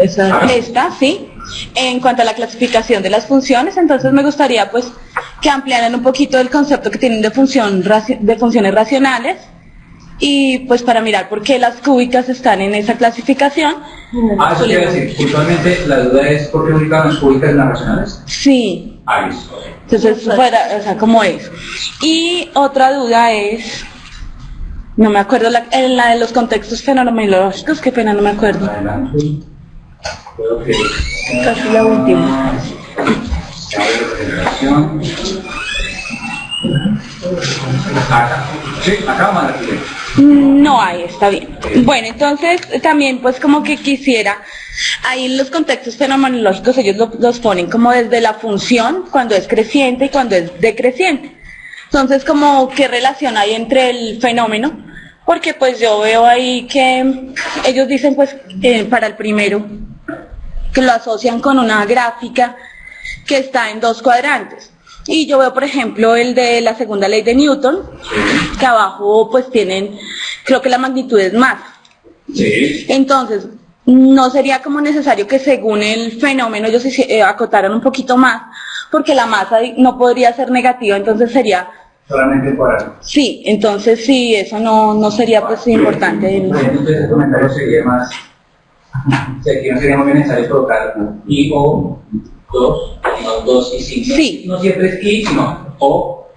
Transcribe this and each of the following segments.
esta, sí, en cuanto a la clasificación de las funciones. Entonces me gustaría pues que ampliaran un poquito el concepto que tienen de funciones racionales, y pues para mirar por qué las cúbicas están en esa clasificación. Eso quiere decir, puntualmente la duda es ¿por qué ubican las cúbicas en las racionales? Sí. Listo. Entonces, fuera, o sea, ¿cómo es? Y otra duda es, no me acuerdo, en la de los contextos fenomenológicos, qué pena, no me acuerdo. Adelante. Creo que Casi la última. Sí, acá vamos a la No hay, está bien. Bueno, entonces también pues como que quisiera, ahí en los contextos fenomenológicos ellos los ponen como desde la función, cuando es creciente y cuando es decreciente. Entonces como qué relación hay entre el fenómeno, porque pues yo veo ahí que ellos dicen pues para el primero, que lo asocian con una gráfica que está en dos cuadrantes. Y yo veo, por ejemplo, el de la segunda ley de Newton, que abajo pues tienen, creo que la magnitud es más. Sí. Entonces, no sería como necesario que según el fenómeno ellos acotaran un poquito más, porque la masa no podría ser negativa, entonces sería... Solamente por ahí. Sí, entonces sí, eso no sería pues importante. Entonces el comentario sería más... Si aquí no sería muy necesario colocar I o 2, no 2 y 5. Sí. No siempre es I, sino O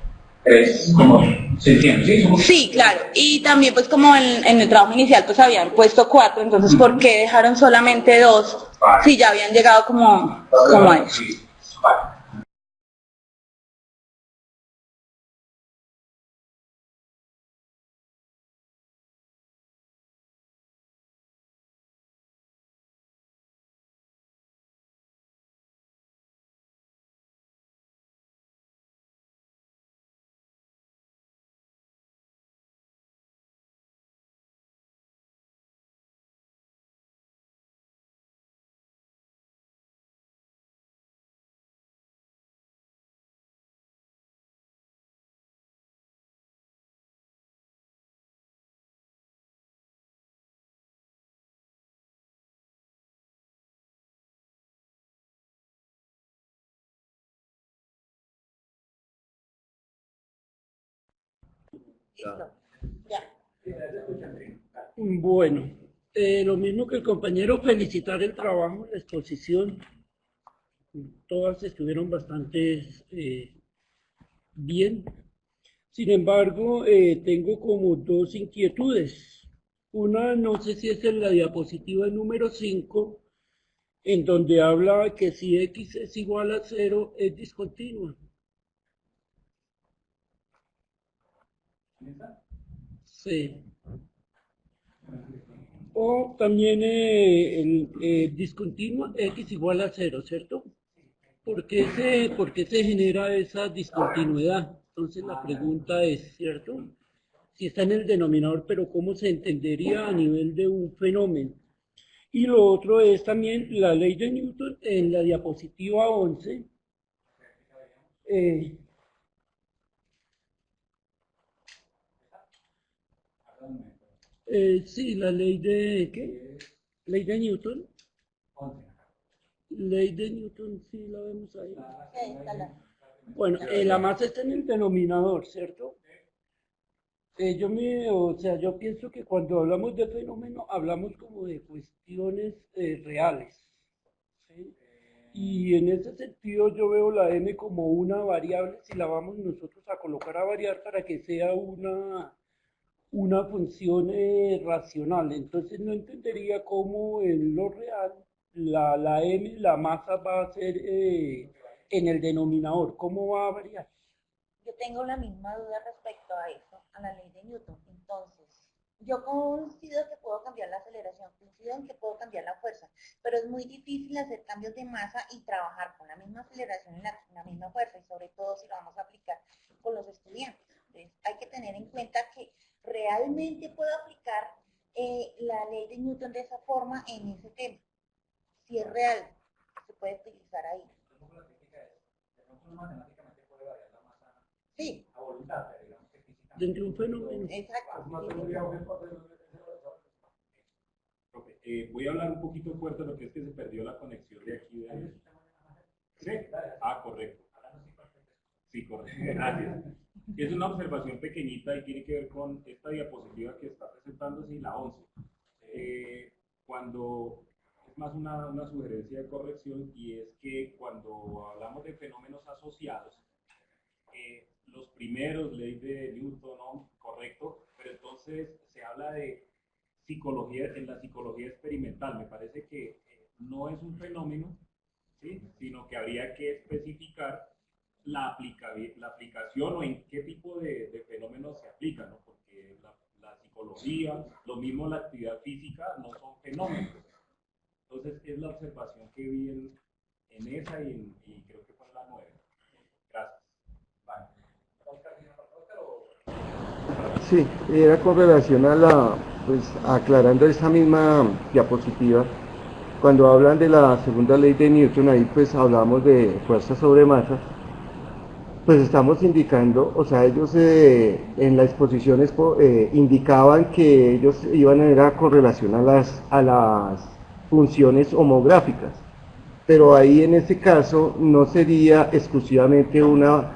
3, como se entiende, ¿sí? Sí, claro. Y también pues como en el trabajo inicial pues habían puesto 4, entonces ¿por qué dejaron solamente 2? Vale. Si ya habían llegado como a eso. Sí. Vale. Bueno, lo mismo que el compañero, felicitar el trabajo, la exposición. Todas estuvieron bastante bien. Sin embargo, tengo como dos inquietudes. Una, no sé si es en la diapositiva número 5, en donde habla que si x es igual a 0 es discontinua. Sí. O también discontinua x igual a 0, ¿cierto? ¿Por qué se genera esa discontinuidad? Entonces la pregunta es, ¿cierto? Si está en el denominador, pero ¿cómo se entendería a nivel de un fenómeno? Y lo otro es también la ley de Newton en la diapositiva 11. Sí, la ley de, ¿qué? Ley de Newton. Ley de Newton, sí, la vemos ahí. Bueno, la masa está en el denominador, ¿cierto? Yo pienso que cuando hablamos de fenómeno, hablamos como de cuestiones reales, ¿sí? Y en ese sentido yo veo la m como una variable, si la vamos nosotros a colocar a variar para que sea una función racional. Entonces no entendería cómo en lo real la m, la masa va a ser en el denominador, ¿cómo va a variar? Yo tengo la misma duda respecto a eso, a la ley de Newton. Entonces, yo coincido que puedo cambiar la aceleración, coincido en que puedo cambiar la fuerza, pero es muy difícil hacer cambios de masa y trabajar con la misma aceleración y la misma fuerza, y sobre todo si lo vamos a aplicar con los estudiantes. Entonces, hay que tener en cuenta que realmente puedo aplicar la ley de Newton de esa forma en ese tema. Si es real, se puede utilizar ahí. Sí. A voluntad, digamos que Dentro de un fenómeno. Exacto. Voy a hablar un poquito fuerte, lo que es que se perdió la conexión de aquí. ¿Sí? Ah, correcto. Sí, correcto. Gracias. Es una observación pequeñita y tiene que ver con esta diapositiva que está presentándose y la 11. Cuando es más una sugerencia de corrección, y es que cuando hablamos de fenómenos asociados, los primeros, ley de Newton, ¿no? Correcto, pero entonces se habla de psicología, en la psicología experimental. Me parece que no es un fenómeno, ¿sí? Sino que habría que especificar la aplicación o en qué tipo de fenómenos se aplica, ¿no? Porque la psicología, lo mismo la actividad física, no son fenómenos. Entonces es la observación que vi en esa y creo que fue en la 9. Gracias. Vale. Sí, era con relación a pues aclarando esa misma diapositiva, cuando hablan de la segunda ley de Newton, ahí pues hablamos de fuerza sobre masa, pues estamos indicando, o sea, ellos en la exposición indicaban que ellos iban a ir con relación a las funciones homográficas, pero ahí en este caso no sería exclusivamente una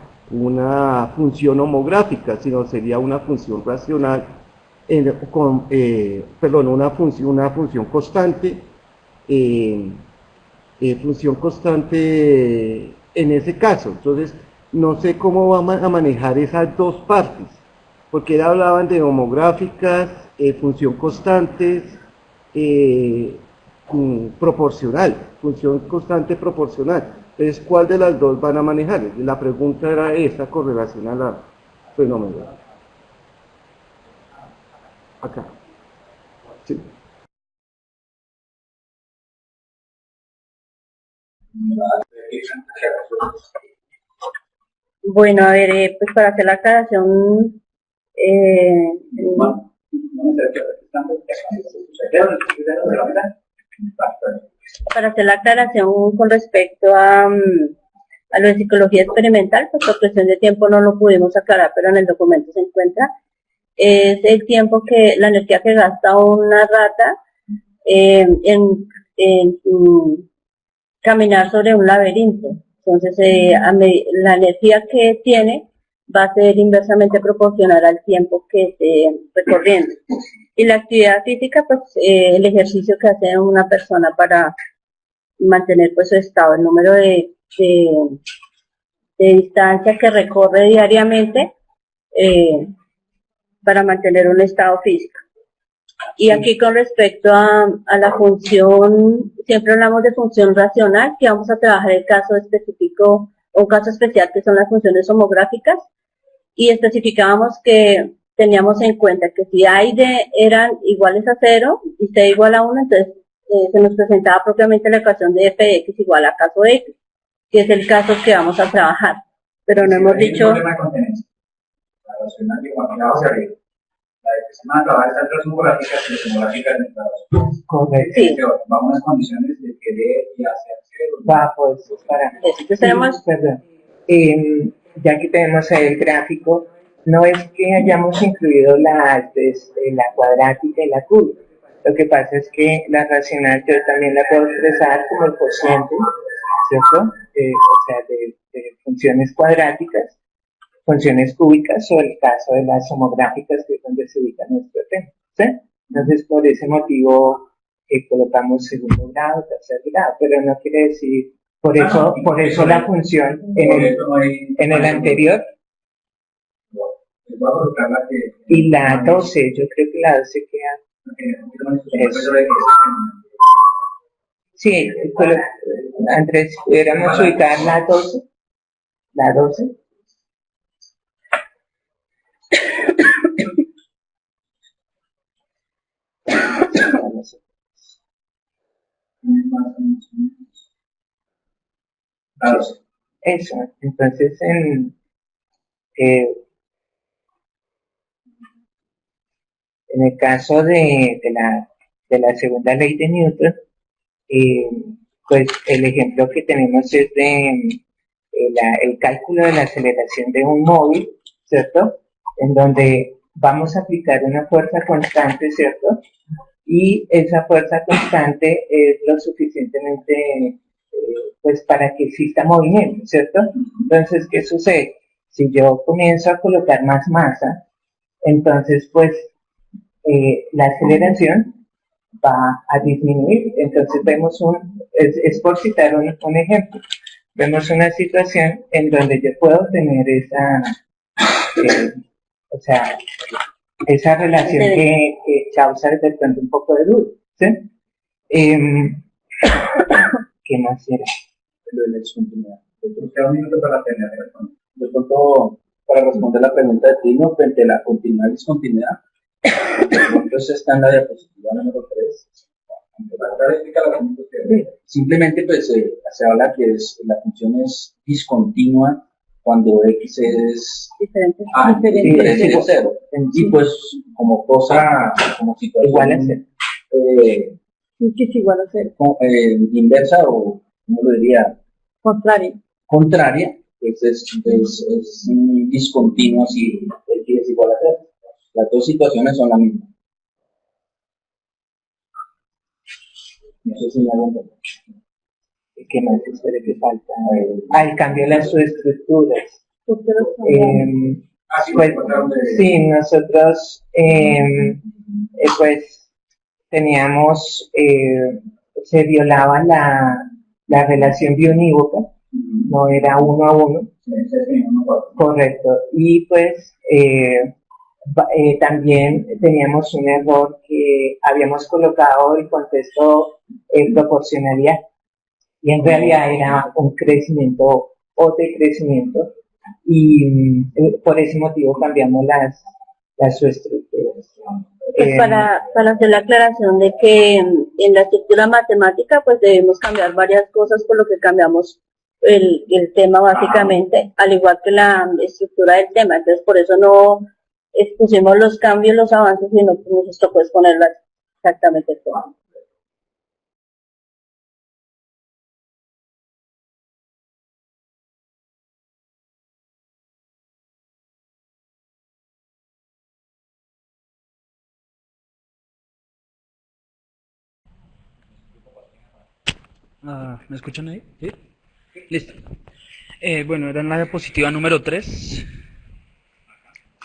función homográfica, sino sería una función racional, una función constante, en ese caso. Entonces, no sé cómo van a manejar esas dos partes, porque ya hablaban de homográficas, función constantes, función constante proporcional. Entonces, ¿cuál de las dos van a manejar? La pregunta era esa con relación a la fenómeno. Acá. Sí. Bueno, a ver, pues para hacer la aclaración, con respecto a lo de psicología experimental, pues por cuestión de tiempo no lo pudimos aclarar, pero en el documento se encuentra, es el tiempo la energía que gasta una rata en caminar sobre un laberinto. Entonces, la energía que tiene va a ser inversamente proporcional al tiempo que esté recorriendo. Y la actividad física, pues el ejercicio que hace una persona para mantener pues su estado, el número de distancia que recorre diariamente para mantener un estado físico. Y aquí con respecto a la función, siempre hablamos de función racional, que vamos a trabajar el caso específico, un caso especial que son las funciones homográficas, y especificábamos que teníamos en cuenta que si A y D eran iguales a 0 y C igual a 1, entonces se nos presentaba propiamente la ecuación de f de x igual a caso de x, que es el caso que vamos a trabajar. Pero no hemos dicho... La racional que cuando vamos a arriba. La de que se van a trabajar estas dos homográficas y las homográficas de Estados. Correcto. Sí. Vamos a las condiciones de que D y A sean 0. Va, pues, para. Entonces tenemos... Perdón. Ya que tenemos ahí el gráfico, no es que hayamos incluido la cuadrática y la cúbica. Lo que pasa es que la racional yo también la puedo expresar como el cociente, ¿cierto? O sea, de funciones cuadráticas, funciones cúbicas, o el caso de las homográficas, que es donde se ubica nuestro tema, ¿sí? Entonces, por ese motivo colocamos segundo grado, tercer grado, pero no quiere decir, por eso la función en el anterior, y la 12, yo creo que la 12 queda. Sí, Andrés, pudiéramos ubicar la 12. La 12. Eso, entonces en el caso de la segunda ley de Newton, pues el ejemplo que tenemos es de el cálculo de la aceleración de un móvil, ¿cierto? En donde vamos a aplicar una fuerza constante, ¿cierto? y esa fuerza constante es lo suficientemente pues para que exista movimiento, ¿cierto? Entonces, ¿qué sucede? Si yo comienzo a colocar más masa, entonces pues la aceleración va a disminuir. Entonces vemos es por citar un ejemplo, vemos una situación en donde yo puedo tener o sea, esa relación que causa de pronto un poco de duda, ¿sí? ¿Qué más era? Lo de la discontinuidad. Queda un minuto para terminar. De pronto, para responder la pregunta de Tino, frente a la continuidad y discontinuidad, entonces está en la diapositiva número 3. Simplemente pues se habla que la función es discontinua cuando x es Diferente. diferente de 0. Y pues como cosa, como situación igual a 0. ¿Qué es igual a 0? Inversa o, ¿cómo lo diría? Contraria. Pues es discontinuo si x es igual a 0. Las dos situaciones son las mismas. No sé si me hago entender. ¿Qué más espera que falta? El cambio de las subestructuras. Pues, sí, nosotros pues teníamos, se violaba la relación biunívoca, no era 1 a 1. Correcto. Y pues también teníamos un error que habíamos colocado el contexto proporcionalidad y en realidad era un crecimiento o decrecimiento y por ese motivo cambiamos las subestructuras. Pues para hacer la aclaración de que en la estructura matemática pues debemos cambiar varias cosas por lo que cambiamos el tema básicamente, al igual que la estructura del tema. Entonces por eso no expusimos los cambios, los avances, sino que nos tocó exponerlas exactamente todo. ¿Me escuchan ahí? ¿Sí? Listo. Bueno, era en la diapositiva número 3.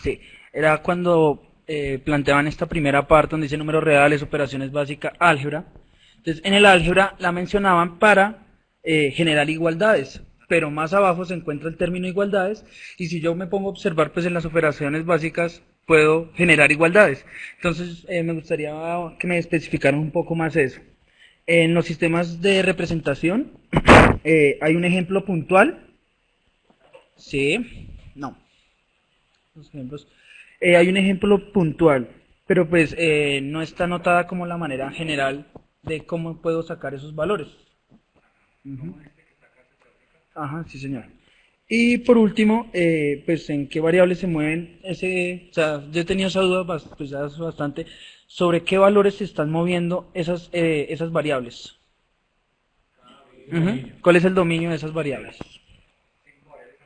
Sí, era cuando planteaban esta primera parte donde dice números reales, operaciones básicas, álgebra. Entonces, en el álgebra la mencionaban para generar igualdades, pero más abajo se encuentra el término igualdades, y si yo me pongo a observar, pues en las operaciones básicas puedo generar igualdades. Entonces, me gustaría que me especificaran un poco más eso. En los sistemas de representación hay un ejemplo puntual. Sí, no. Los ejemplos. Hay un ejemplo puntual, pero pues no está anotada como la manera general de cómo puedo sacar esos valores. Ajá, sí señor. Y por último, pues en qué variables se mueven o sea, yo he tenido esa duda pues ya hace bastante, sobre qué valores se están moviendo esas variables. ¿Cuál es el dominio de esas variables?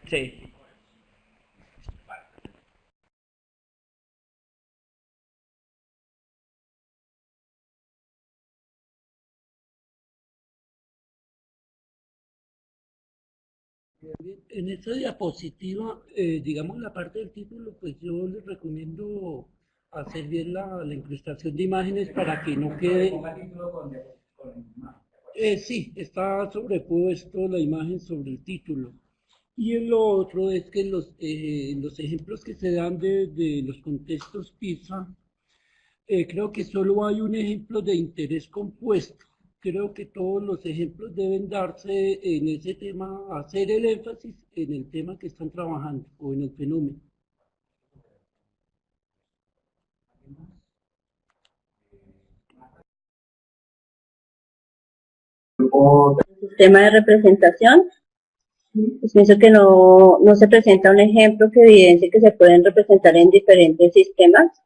Sí. En esta diapositiva, digamos la parte del título, pues yo les recomiendo hacer bien la incrustación de imágenes para que no quede... Sí, está sobrepuesto la imagen sobre el título. Y en lo otro es que los ejemplos que se dan de los contextos PISA, creo que solo hay un ejemplo de interés compuesto. Creo que todos los ejemplos deben darse en ese tema, hacer el énfasis en el tema que están trabajando o en el fenómeno. Sistema de representación, pues pienso que no se presenta un ejemplo que evidencie que se pueden representar en diferentes sistemas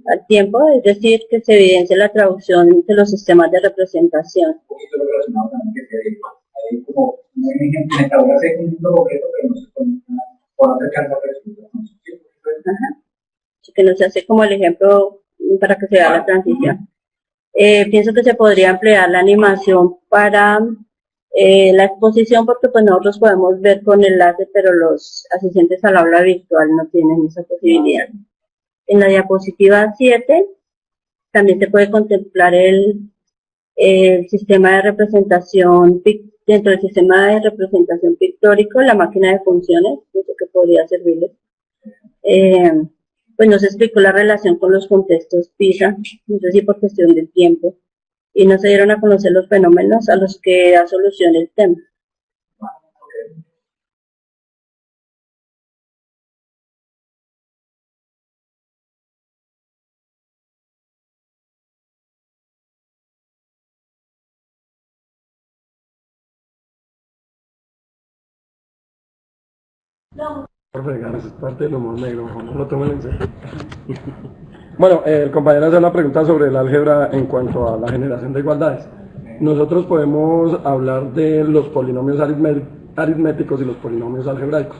al tiempo, es decir, que se evidencie la traducción de los sistemas de representación. Un poquito lo relacionado también que hay como un ejemplo en tabla C un título concreto que no se conecta o no se alcanza a resolver. Así que no se hace como el ejemplo para que se vea la transición. Pienso que se podría emplear la animación para la exposición porque pues nosotros podemos ver con enlace, pero los asistentes al aula virtual no tienen esa posibilidad. En la diapositiva 7 también se puede contemplar el sistema de representación, dentro del sistema de representación pictórico, la máquina de funciones, pienso que podría servirles. Pues no se explicó la relación con los contextos PISA, no sé si por cuestión del tiempo, y no se dieron a conocer los fenómenos a los que da solución el tema. Profe, ganas, es parte del humor negro, no lo tomen en serio. Bueno, el compañero hace una pregunta sobre el álgebra en cuanto a la generación de igualdades. Nosotros podemos hablar de los polinomios aritméticos y los polinomios algebraicos.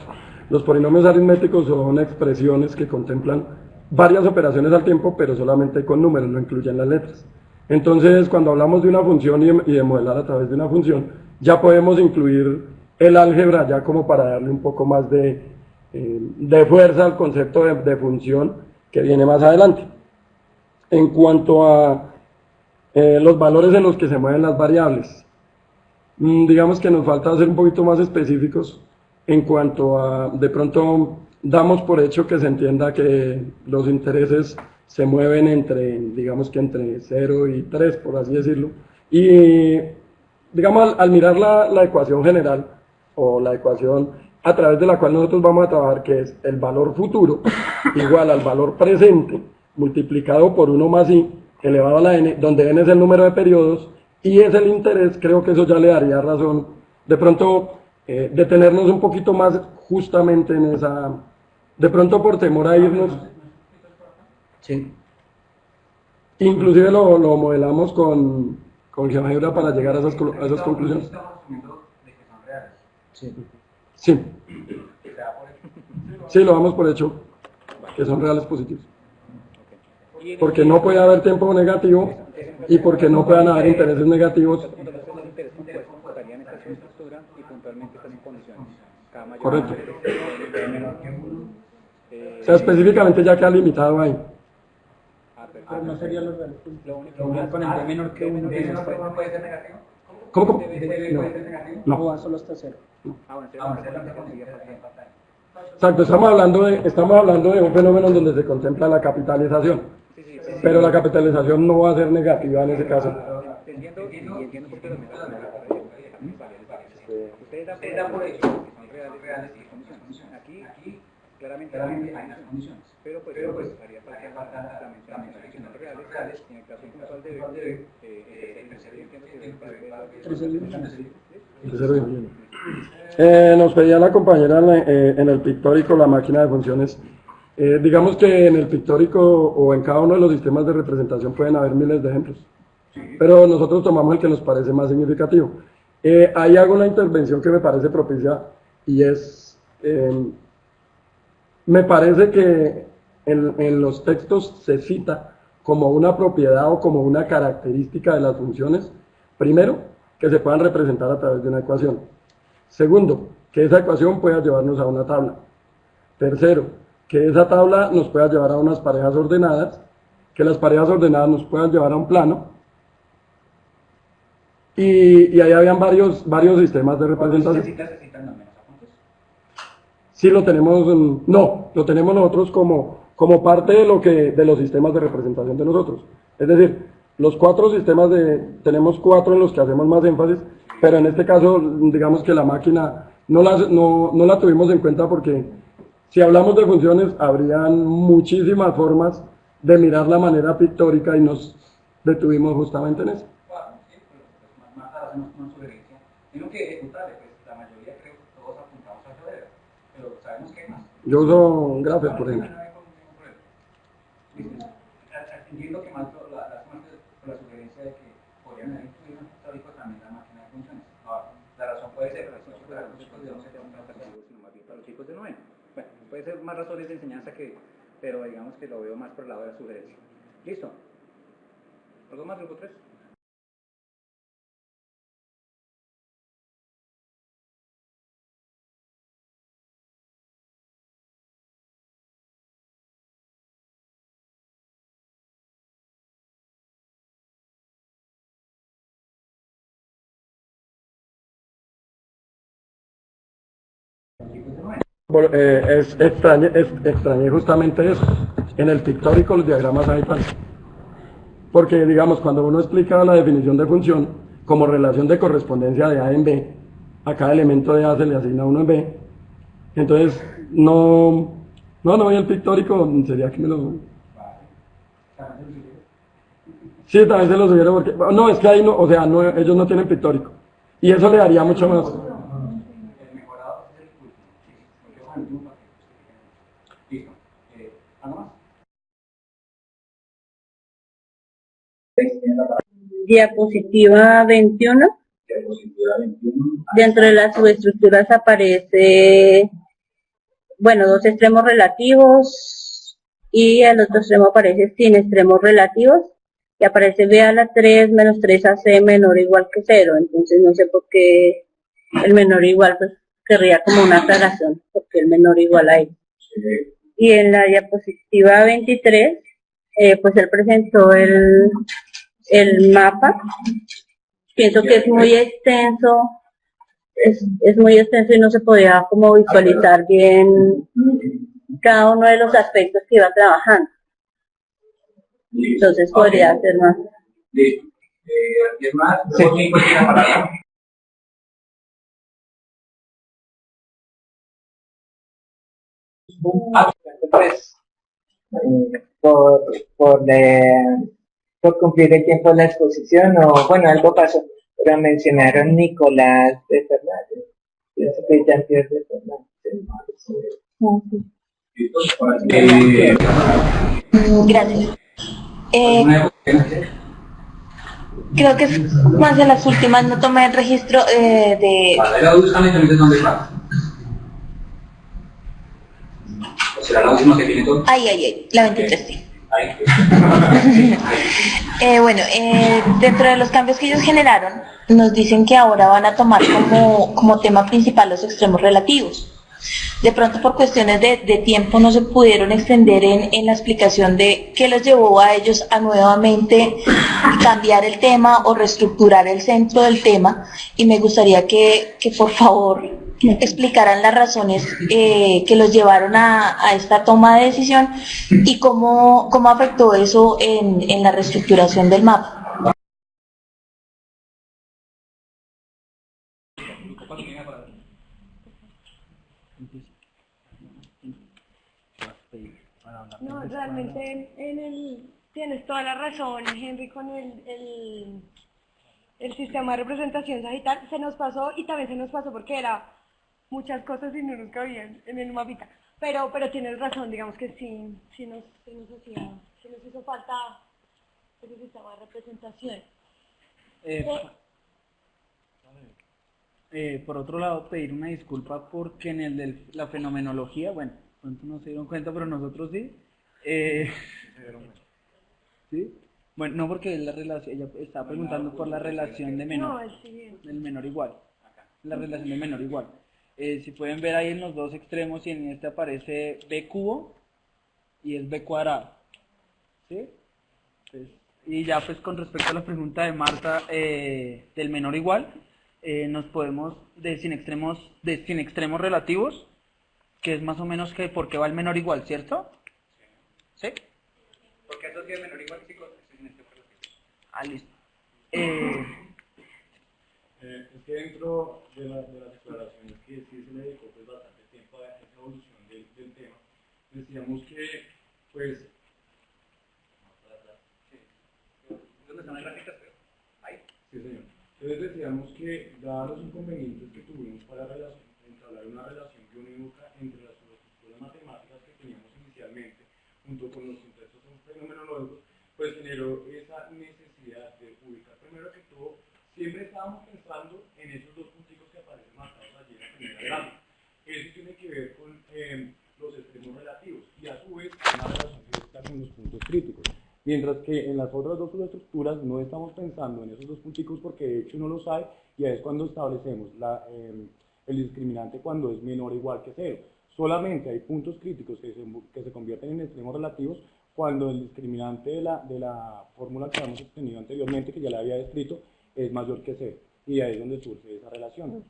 Los polinomios aritméticos son expresiones que contemplan varias operaciones al tiempo, pero solamente con números, no incluyen las letras. Entonces, cuando hablamos de una función y de modelar a través de una función, ya podemos incluir el álgebra ya como para darle un poco más de fuerza al concepto de función que viene más adelante. En cuanto a los valores en los que se mueven las variables, digamos que nos falta ser un poquito más específicos en cuanto a, de pronto damos por hecho que se entienda que los intereses se mueven entre, digamos que entre 0 y 3, por así decirlo, y digamos al mirar la ecuación general, o la ecuación a través de la cual nosotros vamos a trabajar, que es el valor futuro igual al valor presente multiplicado por 1 más i elevado a la n, donde n es el número de periodos y es el interés. Creo que eso ya le daría razón de pronto detenernos un poquito más justamente en esa, de pronto por temor a irnos. Sí. Inclusive lo modelamos con GeoGebra para llegar a esas conclusiones. Sí. Sí. Sí, lo damos por hecho, que son reales positivos. Porque no puede haber tiempo negativo y porque no puedan haber intereses negativos. Correcto. O sea, específicamente ya queda limitado ahí. Pero no sería lo real. Lo único con el d menor que 1 puede ser negativo. ¿Cómo? No. No va solo hasta 0. Exacto, estamos hablando de un fenómeno donde se contempla la capitalización, pero la capitalización no va a ser negativa en ese caso. Entiendo por qué ustedes dan por hecho que son reales y condiciones. Aquí claramente hay las condiciones, pero pues haría falta la que son reales y en el caso puntual de nos pedía la compañera en el pictórico la máquina de funciones. Digamos que en el pictórico o en cada uno de los sistemas de representación pueden haber miles de ejemplos, pero nosotros tomamos el que nos parece más significativo. Ahí hago una intervención que me parece propicia y es, me parece que en los textos se cita como una propiedad o como una característica de las funciones, primero, que se puedan representar a través de una ecuación. Segundo, que esa ecuación pueda llevarnos a una tabla. Tercero, que esa tabla nos pueda llevar a unas parejas ordenadas, que las parejas ordenadas nos puedan llevar a un plano, y ahí habían varios sistemas de representación. ¿Se citan al menos apuntes? Sí, lo tenemos, no, lo tenemos nosotros como parte de los sistemas de representación de nosotros. Es decir, los 4 sistemas tenemos 4 en los que hacemos más énfasis, pero en este caso, digamos que la máquina no la tuvimos en cuenta porque si hablamos de funciones, habrían muchísimas formas de mirar la manera pictórica y nos detuvimos justamente en eso. Más tarde hacemos una sugerencia. Tengo que ejecutar, pues la mayoría creo que todos apuntamos a Federa, pero sabemos que hay más. Yo uso Grapher, por ejemplo. Entiendo que más la sugerencia de que podrían haber incluido en histórico también la máquina de funciones. Ahora, la razón puede ser para los chicos de 11 sino más bien para los chicos de 9. Bueno, puede ser más razones de enseñanza pero digamos que lo veo más por el lado de la sugerencia. ¿Listo? ¿Algo más, grupo 3? Extrañé justamente eso. En el pictórico los diagramas hay falsos. Porque, digamos, cuando uno explica la definición de función como relación de correspondencia de A en B, a cada elemento de A se le asigna uno en B. Entonces, no hay el pictórico, sería que me lo... Sí, también se lo sugiero porque... No, es que ahí no, o sea, no, ellos no tienen pictórico. Y eso le daría mucho más... Listo. ¿Algo más? Diapositiva 21. Diapositiva 21. Dentro de las subestructuras aparece, bueno, dos extremos relativos y el otro extremo aparece sin extremos relativos y aparece B a la 3 menos 3AC menor o igual que 0. Entonces no sé por qué el menor o igual, pues querría como una aclaración, porque el menor o igual ahí. Y en la diapositiva 23, pues él presentó el mapa. Pienso que es muy extenso, es muy extenso y no se podía como visualizar bien cada uno de los aspectos que iba trabajando. Entonces podría ser más. Listo. ¿Alguien más? Sí. Pues, por cumplir el tiempo de la exposición, o bueno, algo pasó, pero mencionaron Nicolás de Fernández. Pienso que Jean-Pierre de Fernández. Gracias. Creo que es más de las últimas, no tomé el registro de... ¿Será la última que tiene todo? Ay, la 23, sí. Bueno, dentro de los cambios que ellos generaron, nos dicen que ahora van a tomar como tema principal los extremos relativos. De pronto por cuestiones de tiempo no se pudieron extender en la explicación de qué los llevó a ellos a nuevamente cambiar el tema o reestructurar el centro del tema, y me gustaría que por favor explicaran las razones que los llevaron a esta toma de decisión y cómo afectó eso en la reestructuración del mapa. No, realmente tienes toda la razón, Henry, con el sistema de representación sagital. Se nos pasó, y también se nos pasó porque era muchas cosas y no nos cabían en el mapita. Pero tienes razón, digamos que sí nos hizo falta ese sistema de representación. Por otro lado, pedir una disculpa porque en el de la fenomenología, bueno, pronto no se dieron cuenta, pero nosotros sí. ¿Sí? Bueno, no, porque la relación, ella estaba preguntando por la relación de menor, del menor igual, la relación de menor igual. Si pueden ver ahí en los dos extremos, y en este aparece b cubo y es b cuadrado, ¿sí? Pues, y ya pues con respecto a la pregunta de Marta del menor igual, nos podemos, sin extremos relativos, que es más o menos que por qué va el menor igual, ¿cierto? ¿Sí? ¿Por qué asocia menor igual, chicos? Listo. Es que dentro de las declaraciones que sí se le dedicó pues bastante tiempo a esa evolución del tema, decíamos que pues... ¿Dónde están las gráficas? Ahí. Sí, señor. Entonces decíamos que dados los inconvenientes que tuvimos para entablar una relación unívoca entre las estructuras matemáticas que teníamos inicialmente, junto con los contextos fenomenológicos, pues generó esa necesidad de ubicar primero que todo. Siempre estábamos pensando en esos dos punticos que aparecen marcados allí en la primera gráfica. Eso tiene que ver con los extremos relativos y a su vez una relación directa con los puntos críticos. mientras que en las otras dos subestructuras no estamos pensando en esos dos punticos porque de hecho no los hay, y ahí es cuando establecemos el discriminante cuando es menor o igual que 0. Solamente hay puntos críticos que se convierten en extremos relativos cuando el discriminante de la fórmula que hemos obtenido anteriormente, que ya le había descrito, es mayor que 0. Y ahí es donde surge esa relación.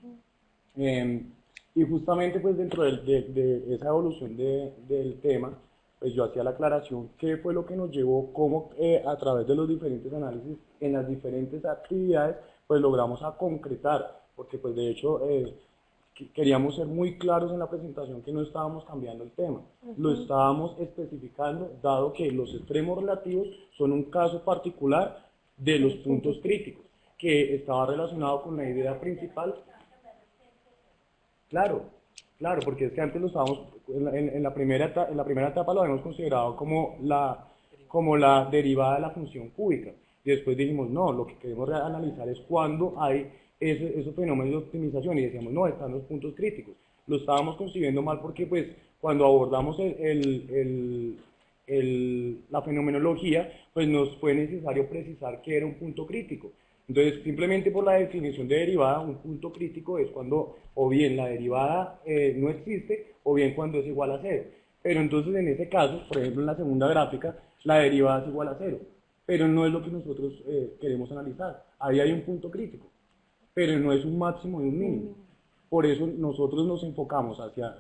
Y justamente pues dentro de esa evolución del tema, pues yo hacía la aclaración qué fue lo que nos llevó, cómo a través de los diferentes análisis en las diferentes actividades, pues logramos a concretar, porque pues de hecho queríamos ser muy claros en la presentación que no estábamos cambiando el tema, lo estábamos especificando, dado que los extremos relativos son un caso particular de los puntos críticos, que estaba relacionado con la idea principal. Claro, porque es que antes lo estábamos, en la primera etapa lo habíamos considerado como la derivada de la función cúbica, y después dijimos, no, lo que queremos analizar es cuando hay esos fenómenos de optimización, y decíamos, no, están los puntos críticos. Lo estábamos concibiendo mal porque pues cuando abordamos la fenomenología, pues nos fue necesario precisar qué era un punto crítico. Entonces, simplemente por la definición de derivada, un punto crítico es cuando o bien la derivada no existe, o bien cuando es igual a 0. Pero entonces en ese caso, por ejemplo en la segunda gráfica, la derivada es igual a 0. Pero no es lo que nosotros queremos analizar. Ahí hay un punto crítico, pero no es un máximo y un mínimo. Por eso nosotros nos enfocamos hacia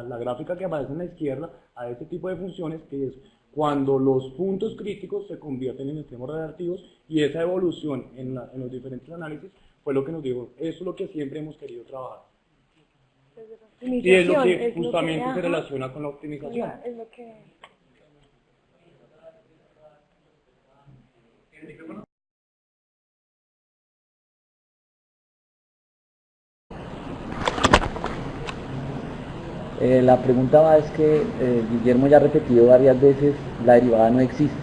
la gráfica que aparece en la izquierda, a este tipo de funciones, que es cuando los puntos críticos se convierten en extremos relativos, y esa evolución en los diferentes análisis fue lo que nos dijo, eso es lo que siempre hemos querido trabajar. Y es lo que justamente se relaciona con la optimización. Es lo que... La pregunta va es que Guillermo ya ha repetido varias veces, la derivada no existe.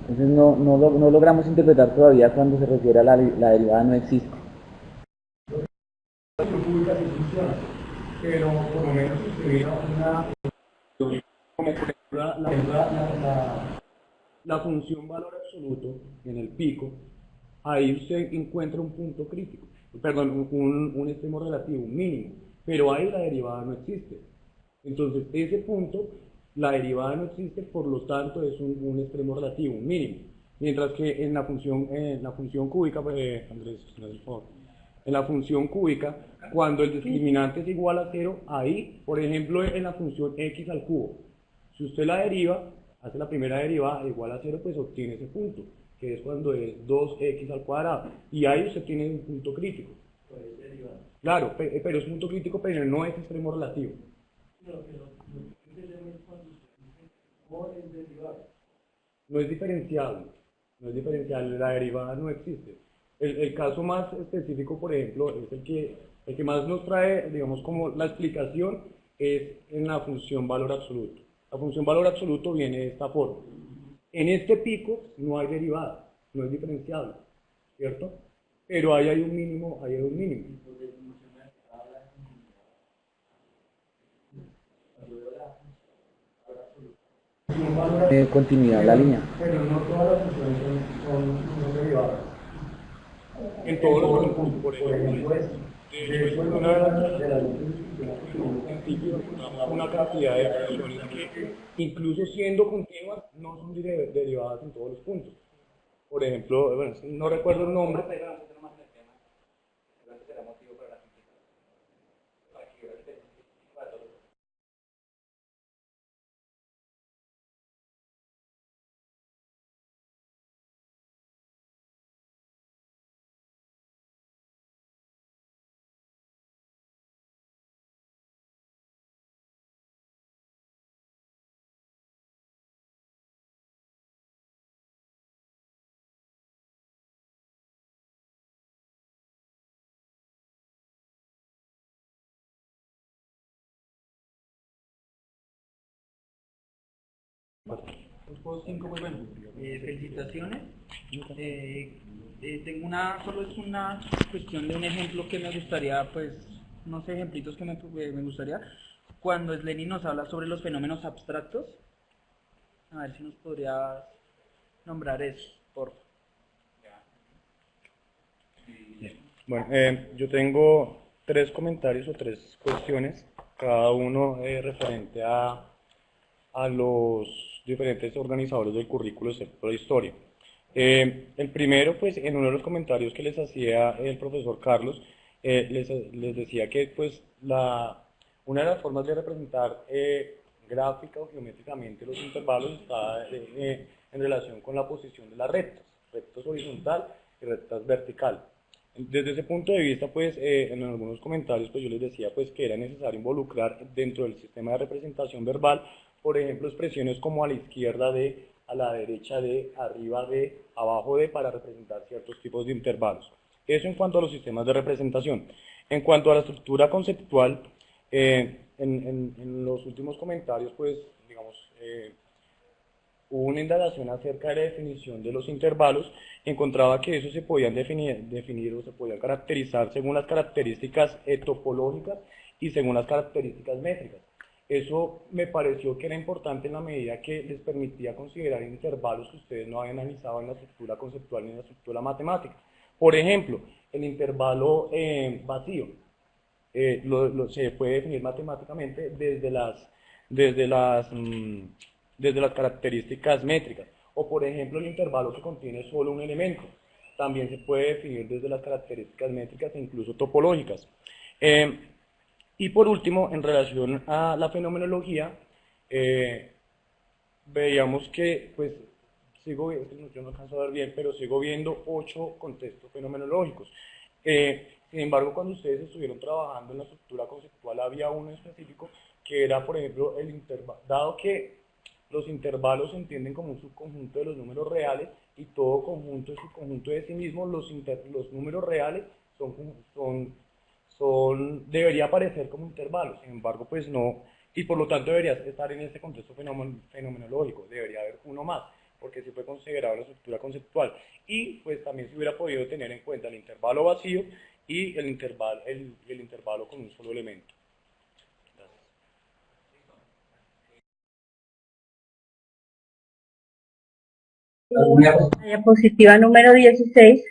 Entonces no logramos interpretar todavía cuando se refiere a la derivada no existe. Pero por lo menos si tuviera como por ejemplo la función valor absoluto en el pico, ahí usted encuentra un punto crítico, perdón, un extremo relativo, un mínimo, pero ahí la derivada no existe. Entonces ese punto, la derivada no existe, por lo tanto es un extremo relativo, un mínimo. Mientras que en la función cúbica, Andrés, por favor, en la función cúbica, cuando el discriminante es igual a 0, ahí, por ejemplo, en la función x al cubo, si usted la deriva, hace la primera derivada igual a 0, pues obtiene ese punto, que es cuando es 2x al cuadrado, y ahí usted tiene un punto crítico. Claro, pero es un punto crítico, pero no es extremo relativo. No es diferenciable, la derivada no existe. El caso más específico, por ejemplo, es el que más nos trae, digamos, como la explicación, es en la función valor absoluto. La función valor absoluto viene de esta forma. En este pico no hay derivada, no es diferenciable, ¿cierto? Pero ahí hay un mínimo, Continuidad la línea. Pero no todas las funciones son derivadas. En todos los puntos, por ejemplo, de hecho, una de las una cantidad de funciones que, incluso siendo continuas, no son derivadas en todos los puntos. Por ejemplo, bueno, no recuerdo el nombre. Cinco, muy bueno. Felicitaciones. Tengo solo es una cuestión de un ejemplo que me gustaría, pues, unos ejemplitos que me gustaría. Cuando Lenin nos habla sobre los fenómenos abstractos, A ver si nos podrías nombrar eso, por favor. Bueno, yo tengo 3 comentarios o 3 cuestiones, cada uno referente a los diferentes organizadores del currículo excepto la historia. El primero, pues en uno de los comentarios que les hacía el profesor Carlos, les decía que pues una de las formas de representar gráfica o geométricamente los intervalos está en relación con la posición de las rectas horizontal y rectas vertical. Desde ese punto de vista, pues en algunos comentarios pues yo les decía pues que era necesario involucrar dentro del sistema de representación verbal, por ejemplo, expresiones como a la izquierda de, a la derecha de, arriba de, abajo de, para representar ciertos tipos de intervalos. Eso en cuanto a los sistemas de representación. En cuanto a la estructura conceptual, en los últimos comentarios, pues, digamos, hubo una indagación acerca de la definición de los intervalos. Encontraba que eso se podían definir o se podían caracterizar según las características topológicas y según las características métricas. Eso me pareció que era importante en la medida que les permitía considerar intervalos que ustedes no habían analizado en la estructura conceptual ni en la estructura matemática. Por ejemplo, el intervalo vacío se puede definir matemáticamente desde las características métricas. O por ejemplo, el intervalo que contiene solo un elemento también se puede definir desde las características métricas e incluso topológicas. Y por último, en relación a la fenomenología, veíamos que, pues, yo no alcanzo a ver bien, pero sigo viendo 8 contextos fenomenológicos. Sin embargo, cuando ustedes estuvieron trabajando en la estructura conceptual, había uno específico que era, por ejemplo, el intervalo. Dado que los intervalos se entienden como un subconjunto de los números reales y todo conjunto es subconjunto de sí mismo, los números reales debería aparecer como intervalos. Sin embargo, pues no, y por lo tanto debería estar en este contexto fenomenológico, debería haber uno más, porque se fue considerado la estructura conceptual. Y pues también se hubiera podido tener en cuenta el intervalo vacío y el intervalo con un solo elemento. La diapositiva número 16,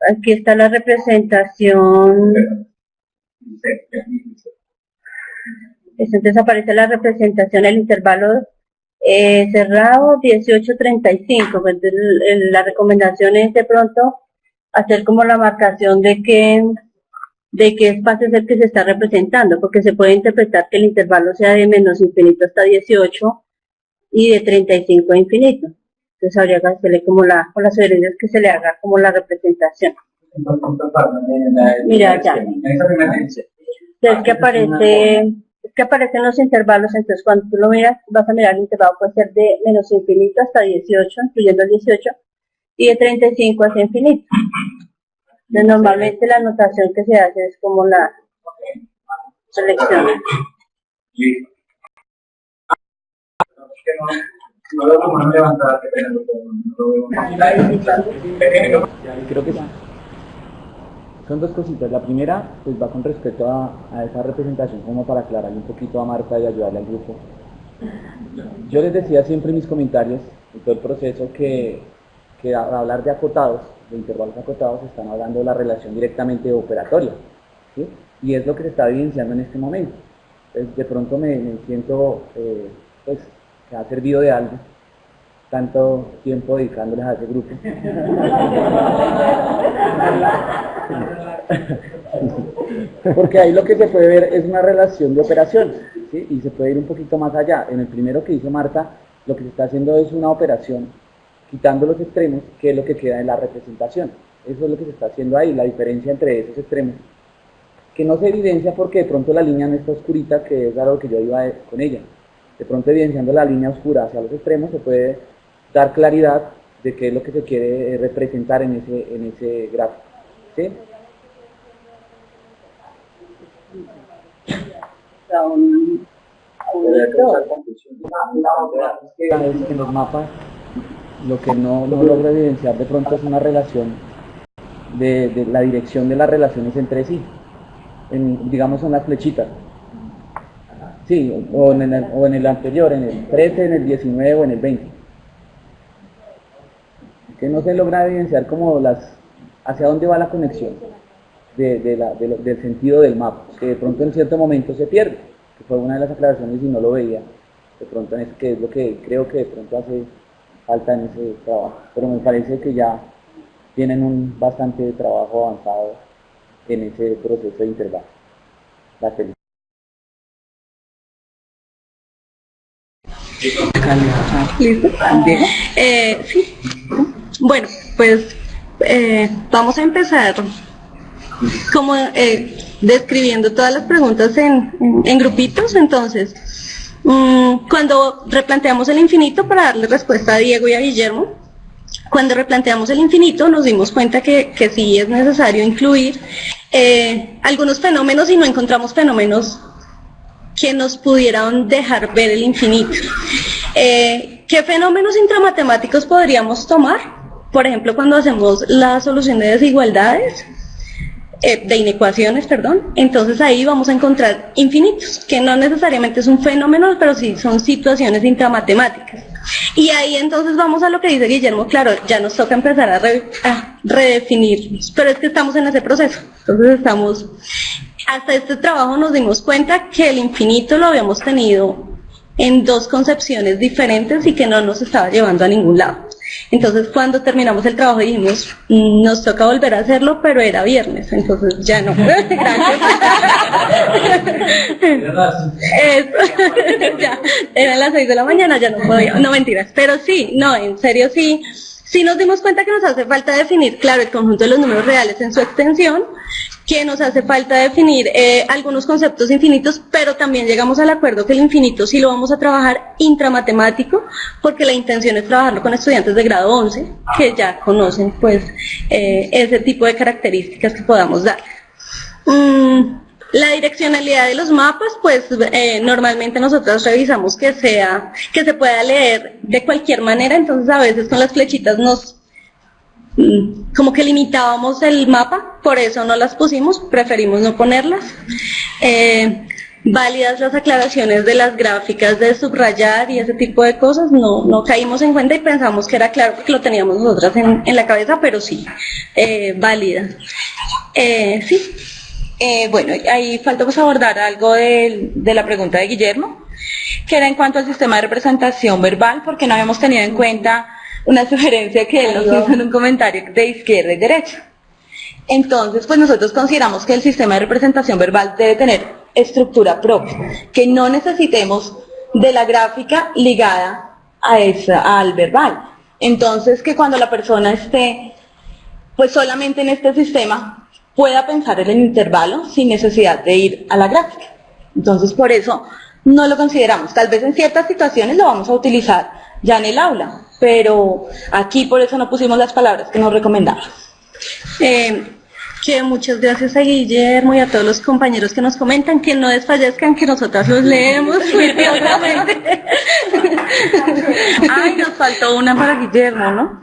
aquí está la representación, entonces aparece la representación, el intervalo cerrado 18-35, pues la recomendación es de pronto hacer como la marcación de qué espacio es el que se está representando, porque se puede interpretar que el intervalo sea de menos infinito hasta 18 y de 35 a infinito. Entonces habría que hacerle como con las sugerencias que se le haga como la representación. Mira ya. Es que aparecen los intervalos, entonces cuando tú lo miras, vas a mirar el intervalo puede ser de menos infinito hasta 18, incluyendo el 18, y de 35 hacia infinito. Entonces normalmente la anotación que se hace es como la selección. No lo vamos a levantar, que Creo que sí. Son 2 cositas. La primera, pues va con respecto a esa representación, como para aclararle un poquito a Marta y ayudarle al grupo. Yo les decía siempre en mis comentarios, en todo el proceso, que al hablar de acotados, de intervalos acotados, están hablando de la relación directamente operatoria, ¿sí? Y es lo que se está evidenciando en este momento. Entonces, de pronto me siento, pues, que ha servido de algo, tanto tiempo dedicándoles a ese grupo. Porque ahí lo que se puede ver es una relación de operaciones, ¿sí? Y se puede ir un poquito más allá. En el primero que hizo Marta, lo que se está haciendo es una operación, quitando los extremos, que es lo que queda en la representación. Eso es lo que se está haciendo ahí, la diferencia entre esos extremos, que no se evidencia porque de pronto la línea no está oscurita, que es algo que yo iba con ella. De pronto evidenciando la línea oscura hacia los extremos se puede dar claridad de qué es lo que se quiere representar en ese gráfico, ¿sí? En los mapas lo que no logra evidenciar de pronto es una relación de la dirección de las relaciones entre sí, digamos son las flechitas. Sí, o en el anterior, en el 13, en el 19 o en el 20. Que no se logra evidenciar como hacia dónde va la conexión del sentido del mapa, que de pronto en cierto momento se pierde, que fue una de las aclaraciones y no lo veía, de pronto en eso, que es lo que creo que de pronto hace falta en ese trabajo, pero me parece que ya tienen un bastante trabajo avanzado en ese proceso de intervalo. La felicito. ¿Listo? Sí. Bueno, pues vamos a empezar como describiendo todas las preguntas en grupitos. Entonces, cuando replanteamos el infinito, para darle respuesta a Diego y a Guillermo, cuando replanteamos el infinito nos dimos cuenta que sí es necesario incluir algunos fenómenos y no encontramos fenómenos que nos pudieran dejar ver el infinito. ¿Qué fenómenos intramatemáticos podríamos tomar? Por ejemplo, cuando hacemos la solución de desigualdades, de inecuaciones, perdón, entonces ahí vamos a encontrar infinitos, que no necesariamente es un fenómeno, pero sí son situaciones intramatemáticas. Y ahí entonces vamos a lo que dice Guillermo, claro, ya nos toca empezar a redefinirnos, pero es que estamos en ese proceso, entonces hasta este trabajo nos dimos cuenta que el infinito lo habíamos tenido en dos concepciones diferentes y que no nos estaba llevando a ningún lado. Entonces cuando terminamos el trabajo dijimos, nos toca volver a hacerlo, pero era viernes, entonces ya no. Ya, eran las 6 de la mañana, ya no podía, no mentiras, pero sí, no, en serio sí nos dimos cuenta que nos hace falta definir, claro, el conjunto de los números reales en su extensión, que nos hace falta definir algunos conceptos infinitos, pero también llegamos al acuerdo que el infinito sí lo vamos a trabajar intramatemático, porque la intención es trabajarlo con estudiantes de grado 11, que ya conocen pues ese tipo de características que podamos dar. La direccionalidad de los mapas, pues normalmente nosotros revisamos que se pueda leer de cualquier manera, entonces a veces con las flechitas como que limitábamos el mapa, por eso no las pusimos, preferimos no ponerlas. Válidas las aclaraciones de las gráficas de subrayar y ese tipo de cosas, no caímos en cuenta y pensamos que era claro porque lo teníamos nosotras en la cabeza, pero sí, válida. Sí. Bueno, ahí falta pues abordar algo de la pregunta de Guillermo, que era en cuanto al sistema de representación verbal, porque no habíamos tenido en cuenta una sugerencia que él nos hizo en un comentario de izquierda y derecha. Entonces, pues nosotros consideramos que el sistema de representación verbal debe tener estructura propia, que no necesitemos de la gráfica ligada al verbal. Entonces, que cuando la persona esté pues solamente en este sistema, pueda pensar en el intervalo sin necesidad de ir a la gráfica. Entonces, por eso no lo consideramos. Tal vez en ciertas situaciones lo vamos a utilizar ya en el aula, pero aquí por eso no pusimos las palabras que nos recomendaban. Que muchas gracias a Guillermo y a todos los compañeros que nos comentan, que no desfallezcan, que nosotras los leemos minuciosamente. Ay, nos faltó una para Guillermo, ¿no?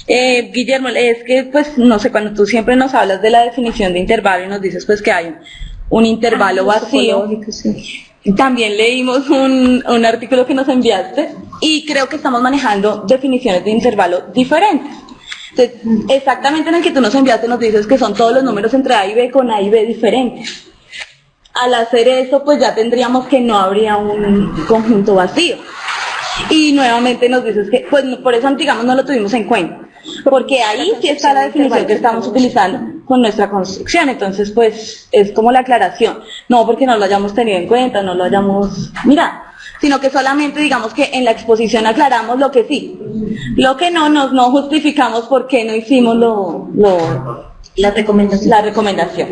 Guillermo, es que pues no sé, cuando tú siempre nos hablas de la definición de intervalo y nos dices pues que hay un intervalo vacío, también leímos un artículo que nos enviaste y creo que estamos manejando definiciones de intervalo diferentes. Entonces, exactamente en el que tú nos enviaste nos dices que son todos los números entre A y B con A y B diferentes. Al hacer eso, pues ya tendríamos que no habría un conjunto vacío. Y nuevamente nos dices que, pues por eso digamos no lo tuvimos en cuenta. Porque ahí sí está la definición que estamos utilizando con nuestra construcción. Entonces, pues es como la aclaración. No porque no lo hayamos tenido en cuenta, no lo hayamos mirado, sino que solamente digamos que en la exposición aclaramos lo que sí. Lo que no justificamos por qué no hicimos la recomendación.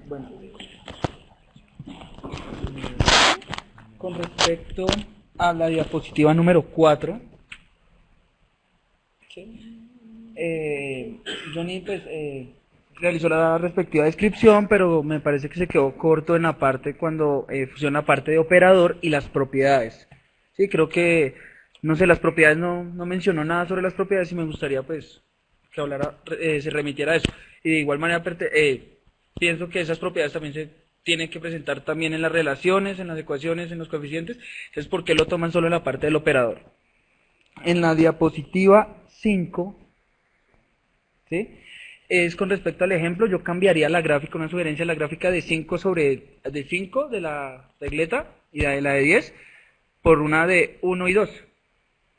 Bueno, con respecto a la diapositiva número 4, Johnny, pues realizó la respectiva descripción, pero me parece que se quedó corto en la parte cuando fusiona la parte de operador y las propiedades. Sí, creo que, no sé, las propiedades no mencionó nada sobre las propiedades y me gustaría pues que hablara, se remitiera a eso. Y de igual manera pienso que esas propiedades también se tienen que presentar también en las relaciones, en las ecuaciones, en los coeficientes. Entonces, ¿por qué lo toman solo en la parte del operador? En la diapositiva 5, ¿sí? Es con respecto al ejemplo, yo cambiaría la gráfica, una sugerencia, la gráfica de 5 de la regleta y la de 10 por una de 1 y 2,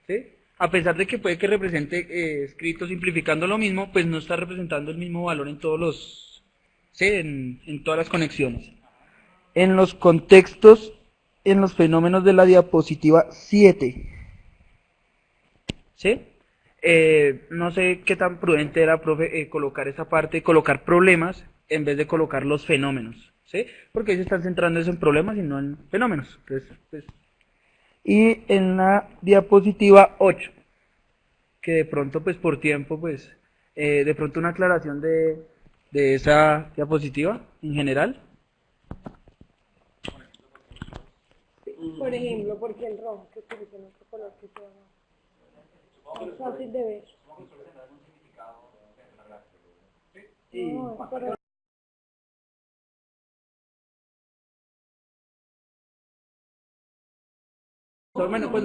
¿sí? A pesar de que puede que represente escrito simplificando lo mismo, pues no está representando el mismo valor en todos los, ¿sí? En todas las conexiones. En los contextos, en los fenómenos de la diapositiva 7, ¿sí? No sé qué tan prudente era, profe, colocar esa parte, colocar problemas en vez de colocar los fenómenos, ¿sí? Porque ellos están centrándose en problemas y no en fenómenos. Entonces, pues. Y en la diapositiva 8, que de pronto, pues por tiempo, pues, de pronto una aclaración de esa diapositiva en general. Por ejemplo, porque el rojo que utiliza en otro color que sea más fácil de ver. No, pero Bueno, pues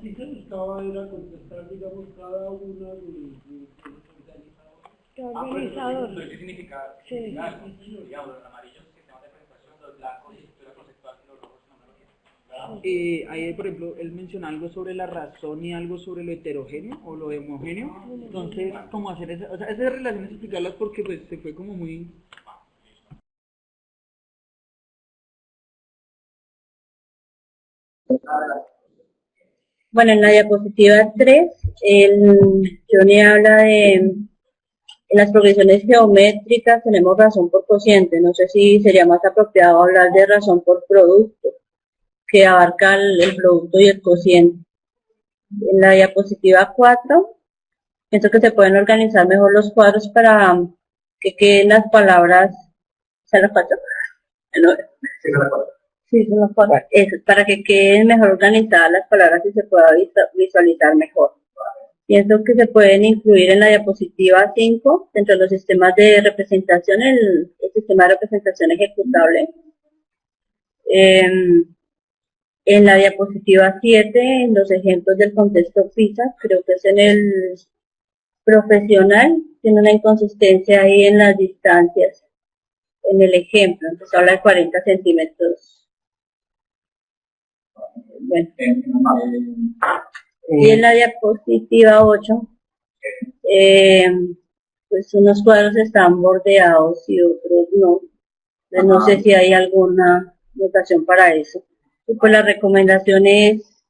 sí se buscaba era contestar, digamos, cada una qué organizador. ¿Qué significa? Sí. Digamos, los amarillos, sistema de presentación, los blancos, estructura conceptual, y los rojos, fenomenología. Ahí, por ejemplo, él menciona algo sobre la razón y algo sobre lo heterogéneo o lo homogéneo. Entonces, como hacer esas relaciones, explicarlas porque pues se fue como muy... Bueno, en la diapositiva 3, Johnny habla de, en las progresiones geométricas tenemos razón por cociente. No sé si sería más apropiado hablar de razón por producto, que abarca el producto y el cociente. En la diapositiva 4, pienso que se pueden organizar mejor los cuadros para que queden las palabras. ¿Se las paso? No. Sí, son los cuadros. Eso, para que queden mejor organizadas las palabras y se pueda visualizar mejor. Pienso que se pueden incluir en la diapositiva 5, dentro de los sistemas de representación, el sistema de representación ejecutable. En la diapositiva 7, en los ejemplos del contexto PISA, creo que es en el profesional, tiene una inconsistencia ahí en las distancias, en el ejemplo, entonces habla de 40 centímetros. Bueno. Y en la diapositiva 8, pues unos cuadros están bordeados y otros no. Entonces, no sé si hay alguna notación para eso. Y pues la recomendación es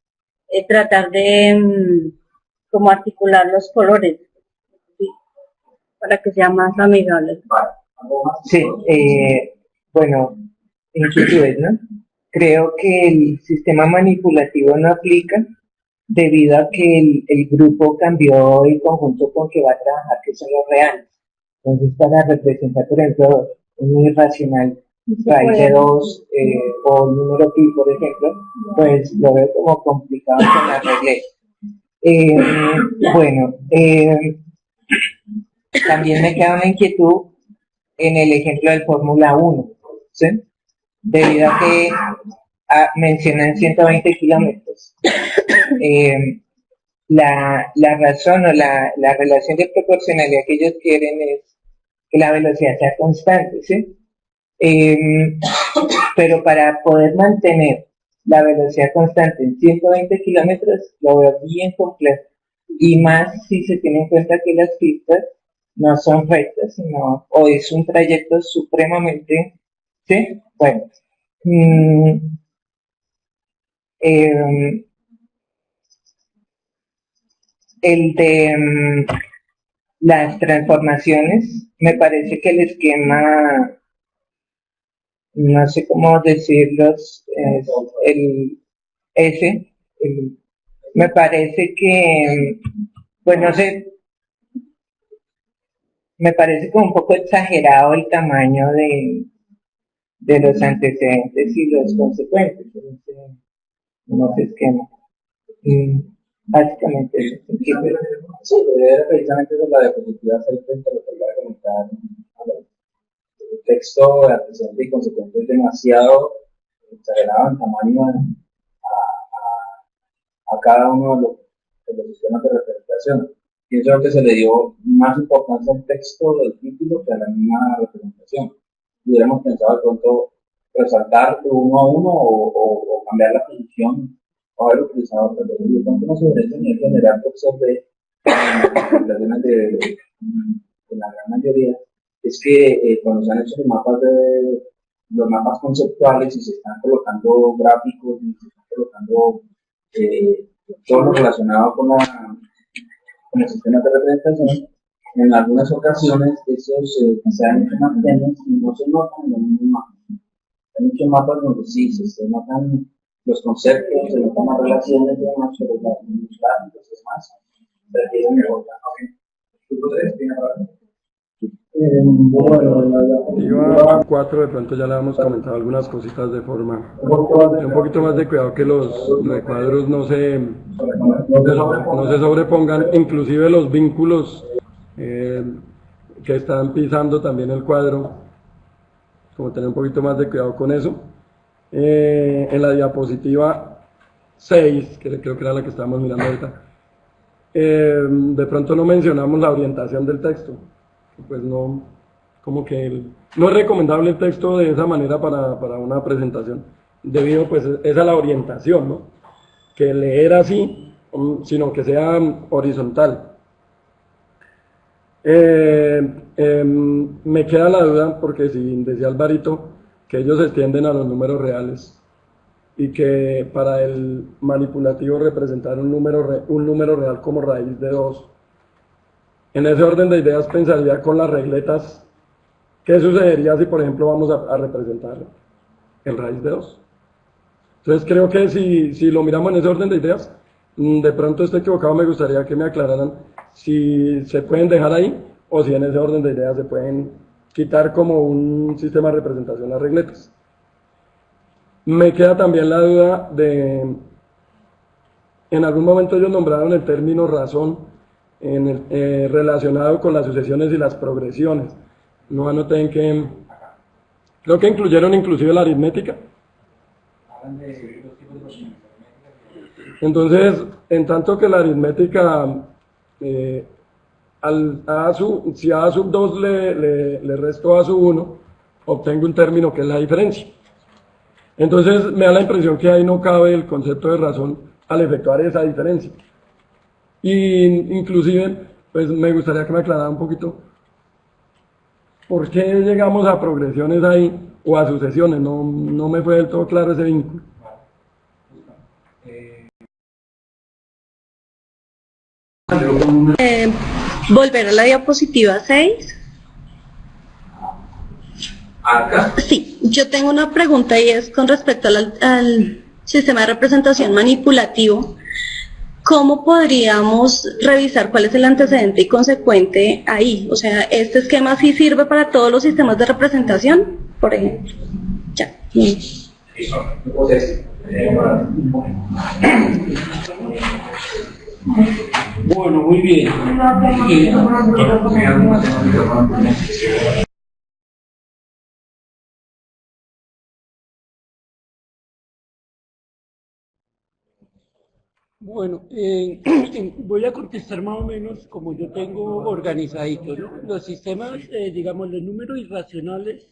tratar de como articular los colores, ¿sí? Para que sea más amigable. Sí, bueno, inquietudes, ¿no? Creo que el sistema manipulativo no aplica debido a que el grupo cambió el conjunto con que va a trabajar, que son los reales. Entonces, para representar, por ejemplo, un irracional raíz de 2 o el número pi, por ejemplo, pues lo veo como complicado con la regla. Bueno, también me queda una inquietud en el ejemplo del Fórmula 1, ¿sí? Debido a que mencionan 120 kilómetros. La razón o la relación de proporcionalidad que ellos quieren es que la velocidad sea constante, ¿sí? Pero para poder mantener la velocidad constante en 120 kilómetros lo veo bien complejo, y más si se tiene en cuenta que las pistas no son rectas, sino, o es un trayecto supremamente, ¿sí? Bueno, el de las transformaciones, me parece que el esquema, no sé cómo decirlos, me parece que, pues no sé, me parece como un poco exagerado el tamaño de los antecedentes y los consecuentes en ese esquema. Básicamente eso. Sí, la idea precisamente de la diapositiva 6 frente a lo que voy a comentar. El texto de antecedente y consecuente es demasiado exagerado en tamaño a cada uno de los sistemas de representación. Pienso que se le dio más importancia al texto del título que a la misma representación. Hubiéramos pensado de pronto resaltar de uno a uno o cambiar la posición o haber utilizado otras veces. De pronto una sugerencia a nivel general que observé en las presentaciones de la gran mayoría es que cuando se han hecho los mapas conceptuales y se están colocando gráficos y se están colocando todo lo relacionado con el sistema de representación, en algunas ocasiones esos se han hecho más tenues y no se notan en los mismos mapas. Hay muchos mapas donde sí se notan los conceptos, se notan las relaciones de unas sobre las gráficos, es más, se requiere mejor. ¿Tú tres tienes razón? Iba 4, de pronto ya le hemos comentado algunas cositas de forma. Un poquito más de cuidado que los recuadros no se sobrepongan, inclusive los vínculos que están pisando también el cuadro, como tener un poquito más de cuidado con eso. En la diapositiva 6, que creo que era la que estábamos mirando ahorita, de pronto no mencionamos la orientación del texto. Pues no, como que no es recomendable el texto de esa manera para una presentación, debido pues es a la orientación, ¿no? Que leer así, sino que sea horizontal. Me queda la duda, porque si decía Alvarito que ellos se extienden a los números reales y que para el manipulativo representar un número real como raíz de 2. En ese orden de ideas pensaría con las regletas, ¿qué sucedería si por ejemplo vamos a representar el raíz de 2? Entonces creo que si lo miramos en ese orden de ideas, de pronto estoy equivocado, me gustaría que me aclararan si se pueden dejar ahí o si en ese orden de ideas se pueden quitar como un sistema de representación las regletas. Me queda también la duda de, en algún momento ellos nombraron el término razón relacionado con las sucesiones y las progresiones. No anoten que creo que incluyeron inclusive la aritmética. Entonces, en tanto que la aritmética, si a sub 2 le resto a sub 1, obtengo un término que es la diferencia. Entonces, me da la impresión que ahí no cabe el concepto de razón al efectuar esa diferencia. Y inclusive, pues me gustaría que me aclarara un poquito por qué llegamos a progresiones ahí o a sucesiones. No me fue del todo claro ese vínculo. Volver a la diapositiva 6. ¿Acá? Sí, yo tengo una pregunta y es con respecto al sistema de representación manipulativo. ¿Cómo podríamos revisar cuál es el antecedente y consecuente ahí? O sea, ¿este esquema sí sirve para todos los sistemas de representación? Por ejemplo. Ya. Bueno, muy bien. Bueno, voy a contestar más o menos como yo tengo organizadito, ¿no? Los sistemas, digamos, los números irracionales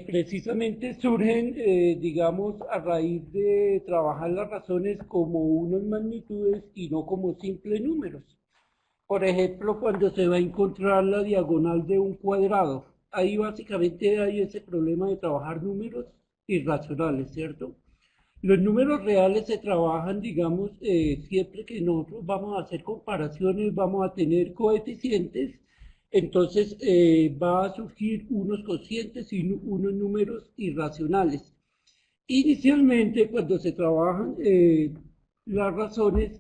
precisamente surgen, digamos, a raíz de trabajar las razones como unas magnitudes y no como simples números. Por ejemplo, cuando se va a encontrar la diagonal de un cuadrado, ahí básicamente hay ese problema de trabajar números irracionales, ¿cierto? Los números reales se trabajan, digamos, siempre que nosotros vamos a hacer comparaciones, vamos a tener coeficientes, entonces va a surgir unos cocientes y unos números irracionales. Inicialmente, cuando se trabajan las razones,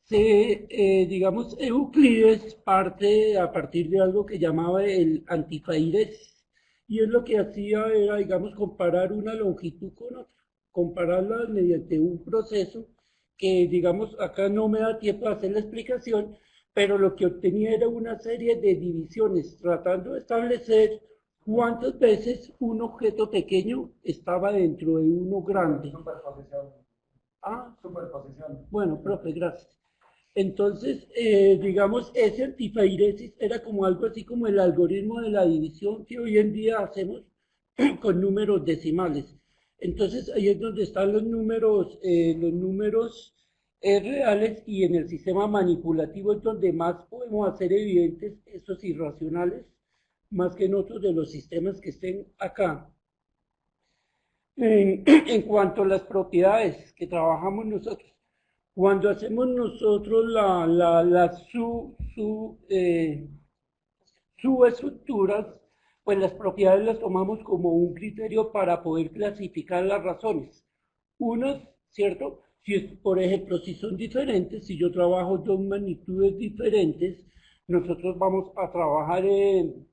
digamos, Euclides parte a partir de algo que llamaba el antifairesis, y él lo que hacía era, digamos, comparar una longitud con otra, compararla mediante un proceso que, digamos, acá no me da tiempo a hacer la explicación, pero lo que obtenía era una serie de divisiones, tratando de establecer cuántas veces un objeto pequeño estaba dentro de uno grande. Superposición. Ah, Superposición. bueno, profe, gracias. Entonces, digamos, ese antifairesis era como algo así como el algoritmo de la división que hoy en día hacemos con números decimales. Entonces, ahí es donde están los números reales, y en el sistema manipulativo es donde más podemos hacer evidentes esos irracionales, más que en otros de los sistemas que estén acá. En cuanto a las propiedades que trabajamos nosotros, cuando hacemos nosotros las subestructuras, pues las propiedades las tomamos como un criterio para poder clasificar las razones. Unas, ¿cierto? Si es, por ejemplo, si son diferentes, si yo trabajo dos magnitudes diferentes, nosotros vamos a trabajar en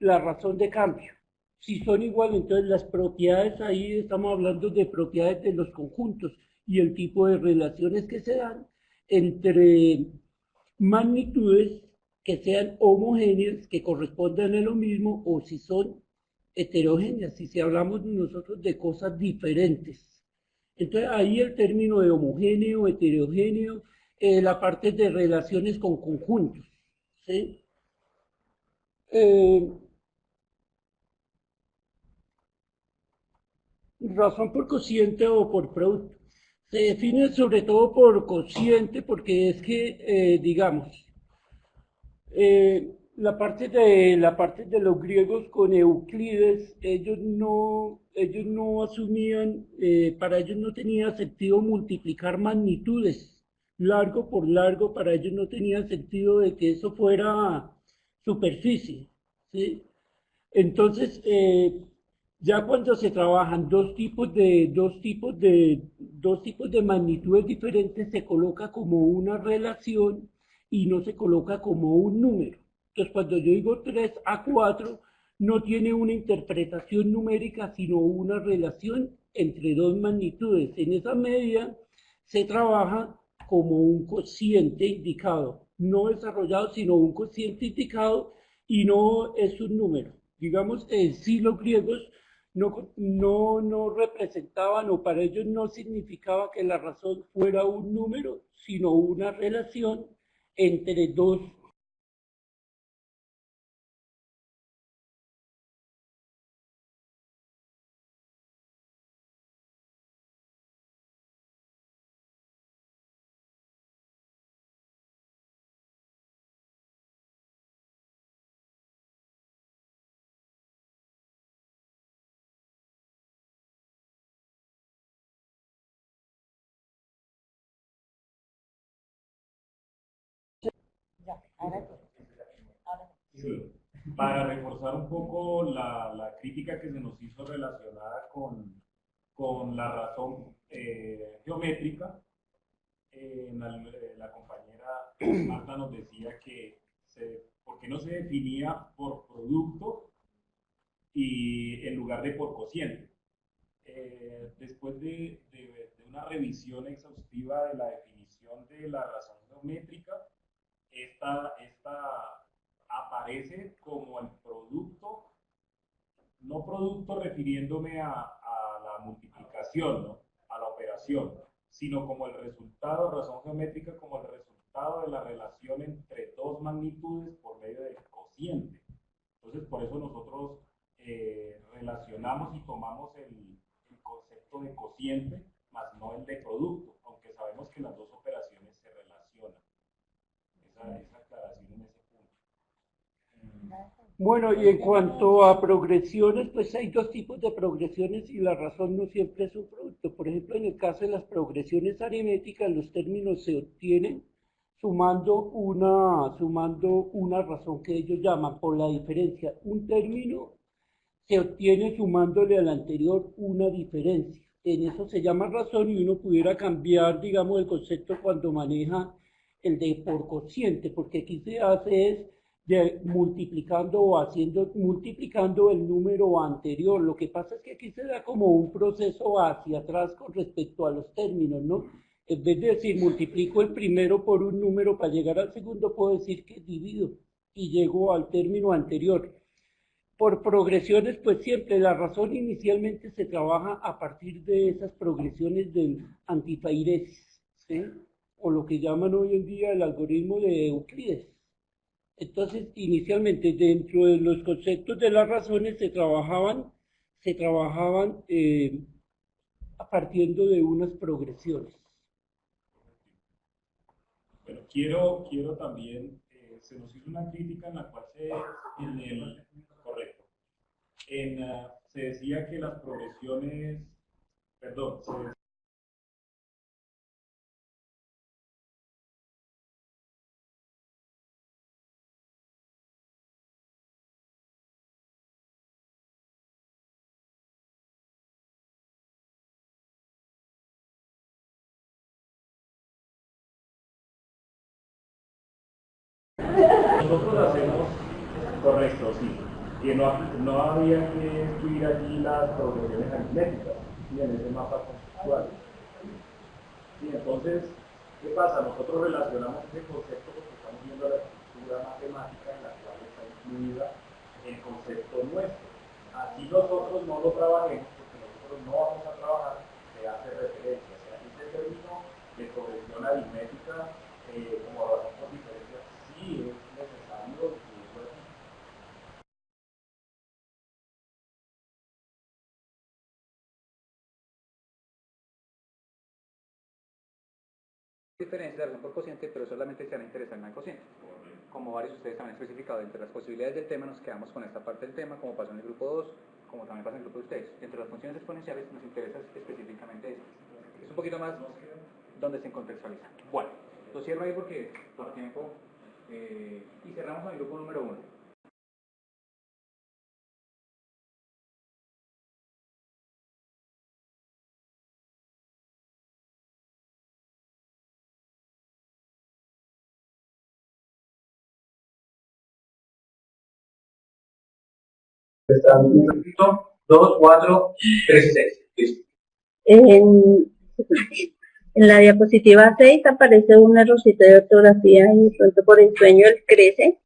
la razón de cambio. Si son iguales, entonces las propiedades, ahí estamos hablando de propiedades de los conjuntos y el tipo de relaciones que se dan entre magnitudes que sean homogéneas, que correspondan a lo mismo, o si son heterogéneas, si hablamos nosotros de cosas diferentes. Entonces ahí el término de homogéneo, heterogéneo, la parte de relaciones con conjuntos, ¿sí? Razón por cociente o por producto. Se define sobre todo por cociente porque es que, digamos, la parte de los griegos con Euclides, ellos no asumían, para ellos no tenía sentido multiplicar magnitudes, largo por largo, para ellos no tenía sentido de que eso fuera superficie, ¿sí? Entonces, ya cuando se trabajan dos tipos de magnitudes diferentes, se coloca como una relación y no se coloca como un número. Entonces, cuando yo digo 3 a 4, no tiene una interpretación numérica, sino una relación entre dos magnitudes. En esa medida se trabaja como un cociente indicado, no desarrollado, sino un cociente indicado, y no es un número. Digamos, sí, los griegos no representaban, o para ellos no significaba que la razón fuera un número, sino una relación entre dos. Sí, para reforzar un poco la crítica que se nos hizo relacionada con la razón geométrica, la compañera Marta nos decía que ¿por qué no se definía por producto y en lugar de por cociente? Después de una revisión exhaustiva de la definición de la razón geométrica, esta aparece como el producto, no producto refiriéndome a la multiplicación, ¿no?, a la operación, sino como el resultado, razón geométrica como el resultado de la relación entre dos magnitudes por medio del cociente. Entonces, por eso nosotros relacionamos y tomamos el concepto de cociente, más no el de producto, aunque sabemos que las dos operaciones se relacionan. Esa aclaración en ese punto. Bueno, y en cuanto a progresiones, pues hay dos tipos de progresiones y la razón no siempre es un producto. Por ejemplo, en el caso de las progresiones aritméticas, los términos se obtienen sumando una razón que ellos llaman por la diferencia. Un término se obtiene sumándole al anterior una diferencia. En eso se llama razón, y uno pudiera cambiar, digamos, el concepto cuando maneja el de por cociente, porque aquí se hace es multiplicando el número anterior. Lo que pasa es que aquí se da como un proceso hacia atrás con respecto a los términos, ¿no? En vez de decir multiplico el primero por un número para llegar al segundo, puedo decir que divido y llego al término anterior. Por progresiones, pues siempre la razón inicialmente se trabaja a partir de esas progresiones del antipairesis, ¿sí? O lo que llaman hoy en día el algoritmo de Euclides. Entonces, inicialmente, dentro de los conceptos de las razones se trabajaban a partiendo de unas progresiones. Bueno, quiero también, se nos hizo una crítica en la cual correcto, se decía que las progresiones, perdón, nosotros hacemos, correcto, sí, que no había que escribir allí las progresiones aritméticas, ¿sí? En ese mapa conceptual. Y entonces, ¿qué pasa? Nosotros relacionamos ese concepto porque estamos viendo la estructura matemática en la cual está incluida el concepto nuestro. Así nosotros no lo trabajemos, porque nosotros no vamos a trabajar, se hace referencia. O sea, ese término de progresión aritmética como razón por diferencia, sí es necesario incluirlo aquí. Diferencia de razón por cociente, pero solamente se van a interesar en el cociente. Como varios de ustedes también han especificado, entre las posibilidades del tema nos quedamos con esta parte del tema, como pasó en el grupo 2, como también pasa en el grupo de ustedes. Entre las funciones exponenciales nos interesa específicamente esto. Es un poquito más donde se contextualiza. Bueno, lo cierro ahí porque por tiempo, y cerramos con el grupo número 1. Está un poquito, 2, 4, 3 y 6. Listo. En la diapositiva 6 aparece un errorcito de ortografía y de pronto por el sueño él crece.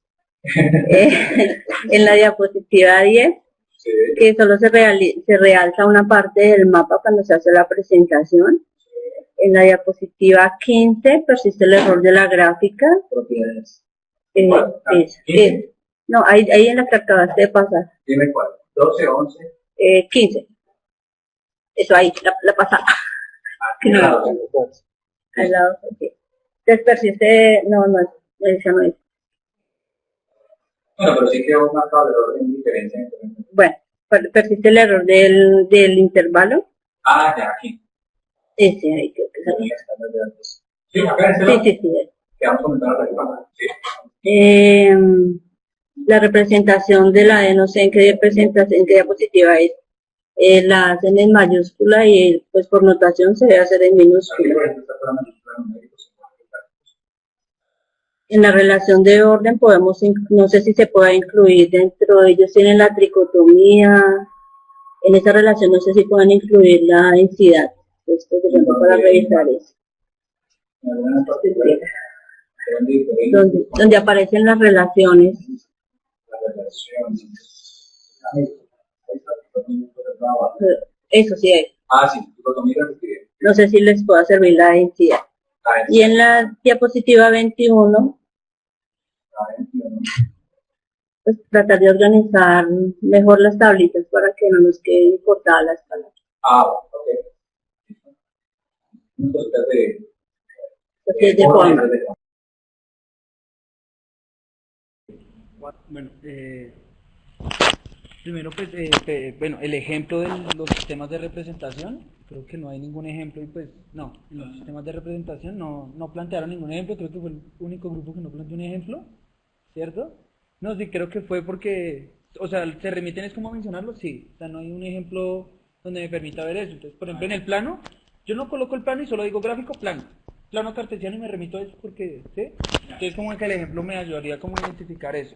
En la diapositiva 10, sí, que solo se realza una parte del mapa cuando se hace la presentación. En la diapositiva 15 persiste el error de la gráfica. Propiedades. No, ahí en la que acabaste de pasar. Dime cuál. 12, 11. 15. Eso ahí, la pasada. Al lado. Al lado, sí. Entonces persiste, no, esa no es. Bueno, pero sí quedó marcado el error en diferencia. Bueno, persiste el error del intervalo. Ah, ya, aquí. Ese ahí creo que es ahí. Sí, acá sí. Quedamos comentando la pasada. Sí. La representación de la no sé en qué diapositiva es. La hacen en mayúscula y pues por notación se debe hacer en minúscula. En la relación de orden podemos, no sé si se pueda incluir dentro de ellos, tienen la tricotomía, en esa relación no sé si pueden incluir la densidad, esto es para revisar eso. Donde aparecen las relaciones. Eso sí hay. Ah, sí, no sé si les pueda servir la densidad. Y en la diapositiva 21, pues tratar de organizar mejor las tablitas para que no nos queden cortadas las palabras. Ah, ok. De forma. Bueno, primero pues, bueno, el ejemplo de los sistemas de representación, creo que no hay ningún ejemplo y pues no, en los sistemas de representación no plantearon ningún ejemplo, creo que fue el único grupo que no planteó un ejemplo, ¿cierto? No, sí, creo que fue porque, o sea, ¿se remiten es como a mencionarlo? Sí, o sea, no hay un ejemplo donde me permita ver eso. Entonces, por ejemplo, en el plano, yo no coloco el plano y solo digo gráfico plano. plano cartesiano y me remito a eso porque, ¿sí? Entonces como que el ejemplo me ayudaría como a identificar eso.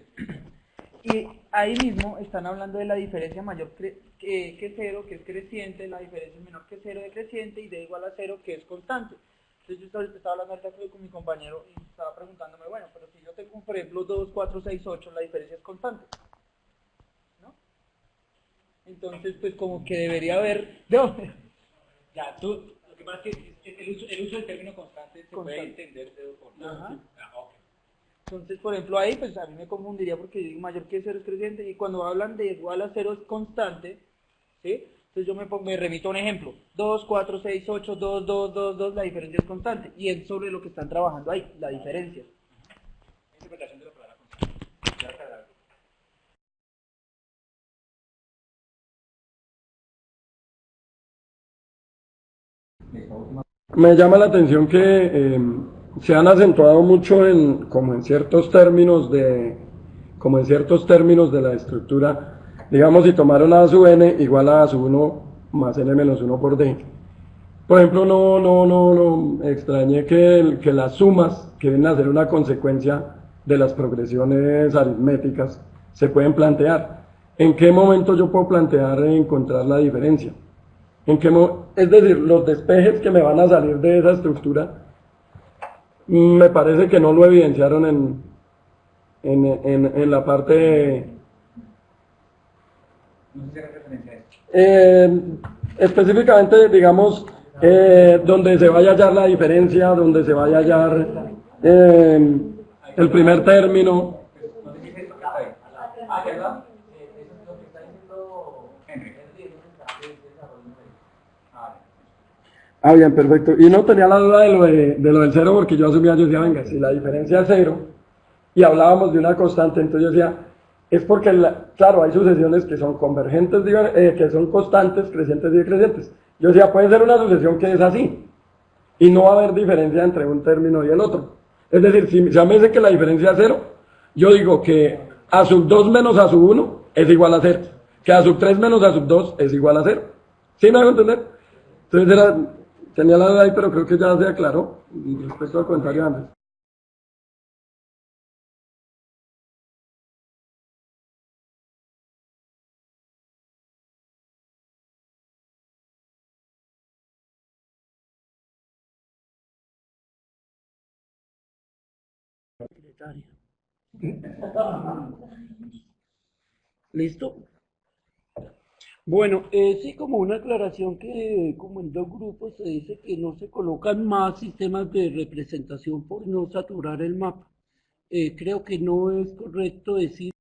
Y ahí mismo están hablando de la diferencia mayor que cero, que es creciente, la diferencia menor que cero decreciente y d igual a cero, que es constante. Entonces yo estaba hablando ahorita con mi compañero y estaba preguntándome, bueno, pero si yo tengo, por ejemplo, 2, 4, 6, 8, la diferencia es constante, ¿no? Entonces, pues como que debería haber... No. Ya, lo que pasa es que el uso del término constante se puede entender de dos formas. Ajá. Ok. Entonces, por ejemplo, ahí pues a mí me confundiría porque digo mayor que cero es creciente y cuando hablan de igual a cero es constante, ¿sí? Entonces yo me remito a un ejemplo, 2, 4, 6, 8, 2, 2, 2, 2, la diferencia es constante y es sobre lo que están trabajando ahí, la diferencia. Interpretación de la palabra constante. Me llama la atención que se han acentuado mucho como en ciertos términos de la estructura. Digamos, si tomaron a sub n igual a sub 1 más n menos 1 por d. Por ejemplo, no extrañé que las sumas, que vienen a ser una consecuencia de las progresiones aritméticas, se pueden plantear. ¿En qué momento yo puedo plantear encontrar la diferencia? Es decir, los despejes que me van a salir de esa estructura, me parece que no lo evidenciaron en la parte... No sé si era referencia a esto. Específicamente, digamos, donde se vaya a hallar la diferencia, donde se vaya a hallar el primer término. No sé si es esto que está ahí. Ah, ¿verdad? Eso es lo que está diciendo Henry. Ah, bien, perfecto. Y no tenía la duda de lo del cero porque yo decía, venga, si la diferencia es cero y hablábamos de una constante, entonces yo decía, es porque, claro, hay sucesiones que son convergentes, que son constantes, crecientes y decrecientes. Yo decía, puede ser una sucesión que es así y no va a haber diferencia entre un término y el otro. Es decir, si ya me dice que la diferencia es cero, yo digo que a sub 2 menos a sub 1 es igual a 0, que a sub 3 menos a sub 2 es igual a 0. ¿Sí me hago entender? Entonces tenía la duda ahí, pero creo que ya se aclaró respecto al comentario antes. ¿Listo? Bueno, sí, como una aclaración que como en dos grupos se dice que no se colocan más sistemas de representación por no saturar el mapa. Creo que no es correcto decir